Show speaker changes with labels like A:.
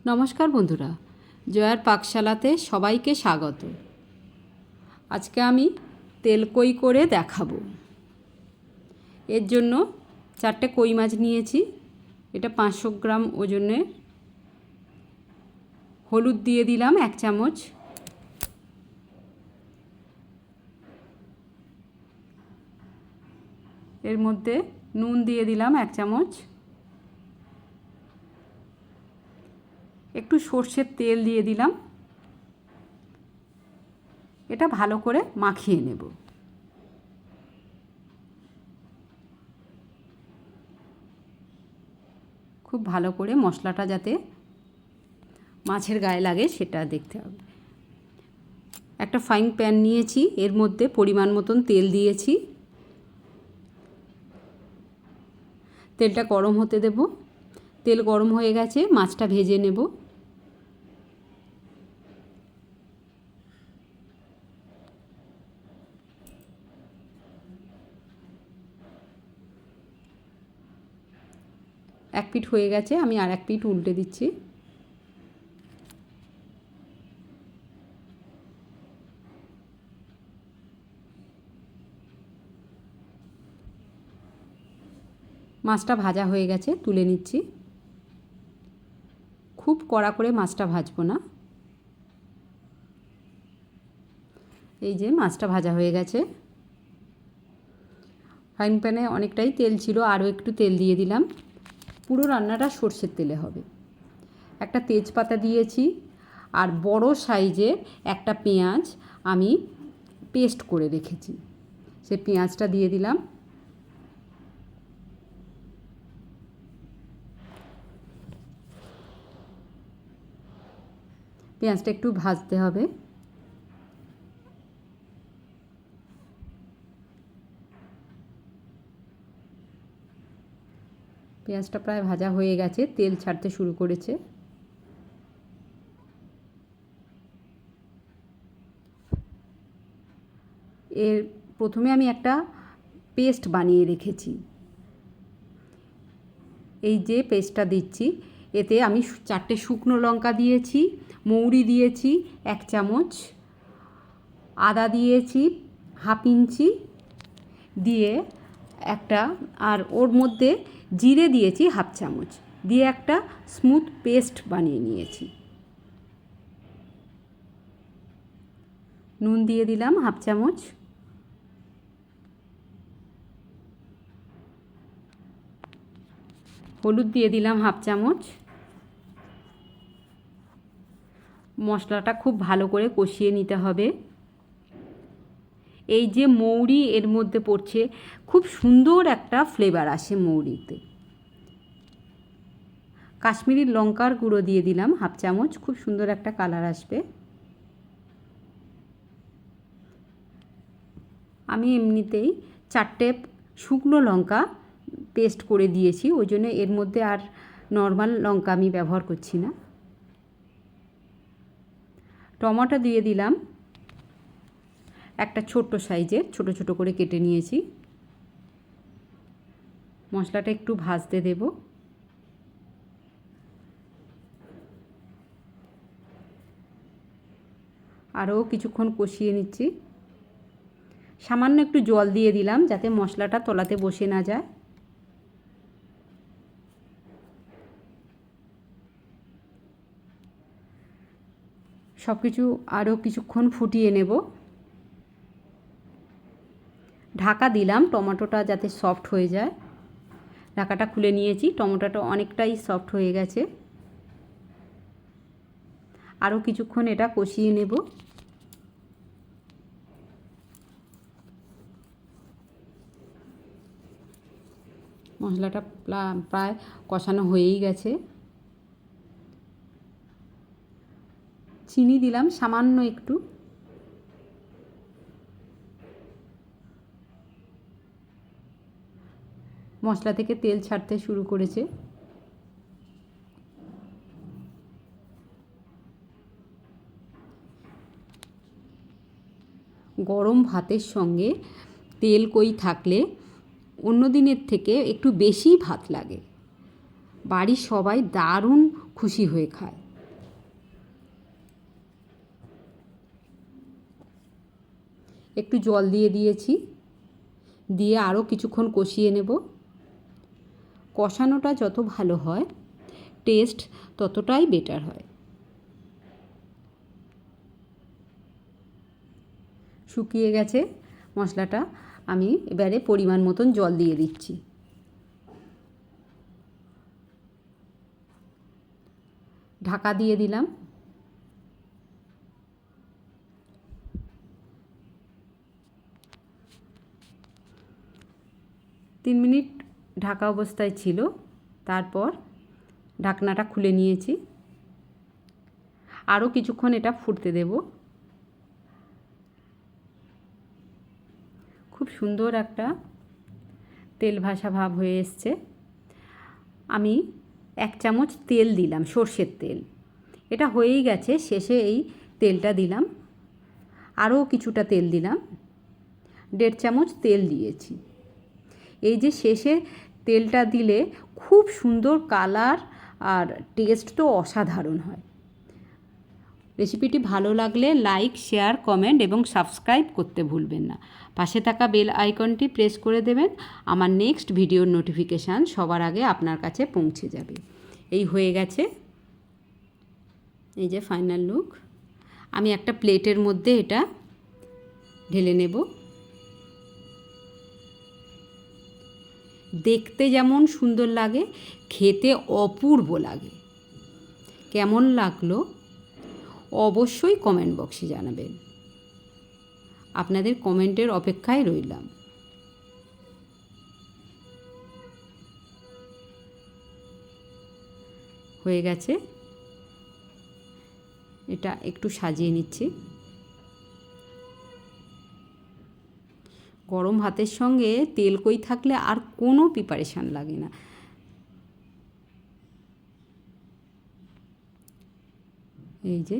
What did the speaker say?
A: নমস্কার বন্ধুরা, জয়ার পাকশালাতে সবাইকে স্বাগত। আজকে আমি তেল কই করে দেখাবো। এর জন্য 4টে কই মাছ নিয়েছি। এটা 500 গ্রাম ওজনে। হলুদ দিয়ে দিলাম 1 চামচ। এর মধ্যে নুন দিয়ে দিলাম 1 চামচ। একটু সর্ষের তেল দিয়ে দিলাম। এটা ভালো করে মাখিয়ে নেব। খুব ভালো করে মশলাটা যাতে মাছের গায়ে লাগে সেটা দেখতে হবে। একটা ফ্রাইং প্যান নিয়েছি, এর মধ্যে পরিমাণ মতন তেল দিয়েছি। তেলটা গরম হতে দেব। তেল গরম হয়ে গেছে, মাছটা ভেজে নেব। এক পিঠ হয়ে গেছে, আমি আর এক পিঠ উল্টে দিচ্ছি। মাছটা ভাজা হয়ে গেছে, তুলে নিচ্ছি। খুব কড়া করে মাছটা ভাজবো না। এই যে মাছটা ভাজা হয়ে গেছে। ফ্রাইং প্যানে অনেকটাই তেল ছিল, আরও একটু তেল দিয়ে দিলাম। পুরো রান্নাটা সর্ষের তেলে হবে। একটা তেজপাতা দিয়েছি, আর বড় সাইজের একটা পেঁয়াজ আমি পেস্ট করে রেখেছি, সে পেঁয়াজটা দিয়ে দিলাম। পেঁয়াজটা একটু ভাজতে হবে। পেঁয়াজটা প্রায় ভাজা হয়ে গেছে, তেল ছাড়তে শুরু করেছে। এর প্রথমে আমি একটা পেস্ট বানিয়ে রেখেছি। এই যে পেস্টটা দিচ্ছি, এতে আমি 4টে শুকনো লঙ্কা দিয়েছি, মৌরি দিয়েছি 1 চামচ, আদা দিয়েছি 1/2 ইঞ্চি দিয়ে একটা, আর ওর মধ্যে জিরে দিয়েছি 1/2 চামচ দিয়ে একটা স্মুথ পেস্ট বানিয়ে নিয়েছি। নুন দিয়ে দিলাম 1/2 চামচ। হলুদ দিয়ে দিলাম 1/2 চামচ। মশলাটা খুব ভালো করে কষিয়ে নিতে হবে। এই যে মৌরি এর মধ্যে পড়ছে, খুব সুন্দর একটা ফ্লেভার আসে মৌরিতে। কাশ্মীরি লঙ্কার গুঁড়ো দিয়ে দিলাম 1/2 চামচ, খুব সুন্দর একটা কালার আসবে। আমি এমনিতেই 4টে শুকনো লঙ্কা পেস্ট করে দিয়েছি, ওই জন্য এর মধ্যে আর নর্মাল লঙ্কা আমি ব্যবহার করছি না। টমেটো দিয়ে দিলাম, একটা ছোট্ট সাইজের, ছোট ছোট করে কেটে নিয়েছি। মশলাটা একটু ভাজতে দেব। আরও কিছুক্ষণ কষিয়ে নিচ্ছি। সামান্য একটু জল দিয়ে দিলাম যাতে মশলাটা তলাতে বসে না যায়। সব কিছু আরও কিছুক্ষণ ফুটিয়ে নেব। ঢাকা দিলাম টমেটোটা যাতে সফট হয়ে যায়। ঢাকাটা খুলে নিয়েছি, টমেটোটা অনেকটাই সফট হয়ে গেছে। আরও কিছুক্ষণ এটা কষিয়ে নেব। মশলাটা প্রায় কষানো হয়েই গেছে। চিনি দিলাম সামান্য একটু। মশলা থেকে তেল ছাড়তে শুরু করেছে। গরম ভাতের সঙ্গে তেল কই থাকলে অন্য দিনের থেকে একটু বেশি ভাত লাগে। বাড়ির সবাই দারুণ খুশি হয়ে খায়। একটু জল দিয়ে দিয়েছি, দিয়ে আরও কিছুক্ষণ কষিয়ে নেব। কষানোটা যত ভালো হয় টেস্ট ততটাই বেটার হয়। শুকিয়ে গেছে মশলাটা, আমি এবারে পরিমাণ মতন জল দিয়ে দিচ্ছি। ঢাকা দিয়ে দিলাম। তিন মিনিট ঢাকা অবস্থায় ছিল, তারপর ঢাকনাটা খুলে নিয়েছি। আরও কিছুক্ষণ এটা ফুটতে দেব। খুব সুন্দর একটা তেল ভাসা ভাব হয়ে এসছে। আমি 1 চামচ তেল দিলাম, সর্ষের তেল। এটা হয়েই গেছে, শেষে এই তেলটা দিলাম। আরও কিছুটা তেল দিলাম, 1.5 চামচ তেল দিয়েছি। এই যে শেষে তেলটা দিলে খুব সুন্দর কালার আর টেস্ট তো অসাধারণ হয়। রেসিপিটি ভালো লাগলে লাইক, শেয়ার, কমেন্ট এবং সাবস্ক্রাইব করতে ভুলবেন না। পাশে থাকা বেল আইকনটি প্রেস করে দেবেন, আমার নেক্সট ভিডিওর নোটিফিকেশান সবার আগে আপনার কাছে পৌঁছে যাবে। এই হয়ে গেছে, এই যে ফাইনাল লুক। আমি একটা প্লেটের মধ্যে এটা ঢেলে নেব। দেখতে যেমন সুন্দর লাগে, খেতে অপূর্ব লাগে। কেমন লাগলো অবশ্যই কমেন্ট বক্সে জানাবেন। আপনাদের কমেন্টের অপেক্ষায় রইলাম। হয়ে গেছে, এটা একটু সাজিয়ে নিচ্ছি। গরম ভাতের সঙ্গে তেল কই থাকলে আর কোনো প্রিপারেশান লাগে না। এই যে